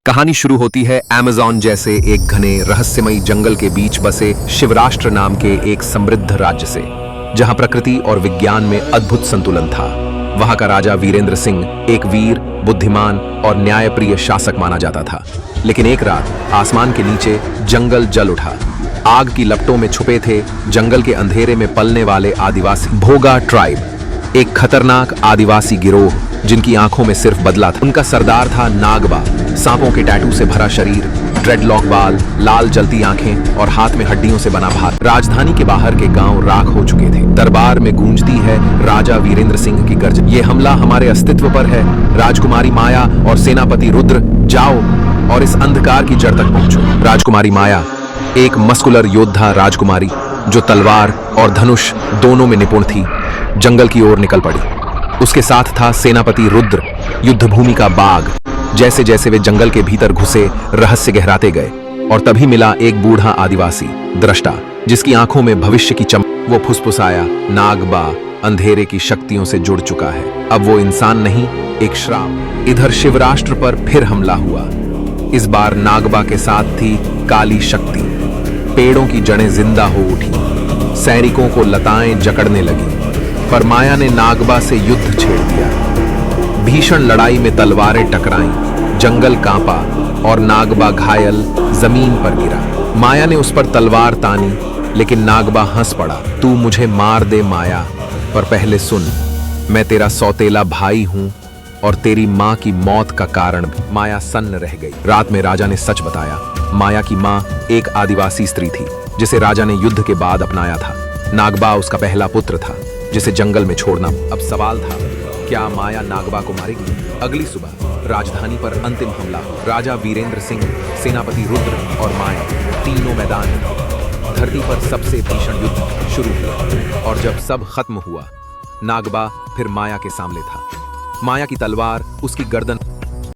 कहानी शुरू होती है अमेज़न जैसे एक घने रहस्यमयी जंगल के बीच बसे शिवराष्ट्र नाम के एक समृद्ध राज्य से, जहां प्रकृति और विज्ञान में अद्भुत संतुलन था। वहां का राजा वीरेंद्र सिंह एक वीर, बुद्धिमान और न्यायप्रिय शासक माना जाता था। लेकिन एक रात आसमान के नीचे जंगल जल उठा। आग की लपटों में छुपे थे जंगल के अंधेरे में पलने वाले आदिवासी भोगा ट्राइब, एक खतरनाक आदिवासी गिरोह जिनकी आंखों में सिर्फ बदला था। उनका सरदार था नागबा, सांपों के टैटू से भरा शरीर, ड्रेडलॉक बाल, लाल जलती आंखें और हाथ में हड्डियों से बना भार। राजधानी के बाहर के गांव राख हो चुके थे। दरबार में गूंजती है राजा वीरेंद्र सिंह की गर्जन, ये हमला हमारे अस्तित्व पर है। राजकुमारी माया और सेनापति रुद्र, जाओ और इस अंधकार की जड़ तक पहुंचो। राजकुमारी माया एक मस्कुलर योद्धा राजकुमारी जो तलवार और धनुष दोनों में निपुण थी, जंगल की ओर निकल पड़ी। उसके साथ था सेनापति रुद्र, युद्धभूमि का बाघ। जैसे जैसे वे जंगल के भीतर घुसे, रहस्य गहराते गए और तभी मिला एक बूढ़ा आदिवासी दृष्टा, जिसकी आंखों में भविष्य की चमक। वो फुसफुसाया, नागबा अंधेरे की शक्तियों से जुड़ चुका है। अब वो इंसान नहीं, एक श्राप। इधर शिवराष्ट्र पर फिर हमला हुआ। इस बार नागबा के साथ थी काली शक्ति। पेड़ों की जड़ें जिंदा हो उठी, सैनिकों को लताएं जकड़ने लगी। पर माया ने नागबा से युद्ध छेड़ दिया। भीषण लड़ाई में तलवारें टकराईं, जंगल कांपा और नागबा घायल जमीन पर गिरा। माया ने उस पर तलवार तानी, लेकिन नागबा हंस पड़ा। तू मुझे मार दे माया, पर पहले सुन, मैं तेरा सौतेला भाई हूं और तेरी माँ की मौत का कारण भी। माया सन्न रह गई। रात में राजा ने सच बताया। माया की माँ एक आदिवासी स्त्री थी जिसे राजा ने युद्ध के बाद अपनाया था। नागबा उसका पहला पुत्र था जिसे जंगल में छोड़ना। अब सवाल था, क्या माया नागबा को मारेगी? अगली सुबह राजधानी पर अंतिम हमला। राजा वीरेंद्र सिंह, सेनापति रुद्र और माया तीनों मैदान में। धरती पर सबसे भीषण युद्ध शुरू हुआ और जब सब खत्म हुआ, नागबा फिर माया के सामने था। माया की तलवार उसकी गर्दन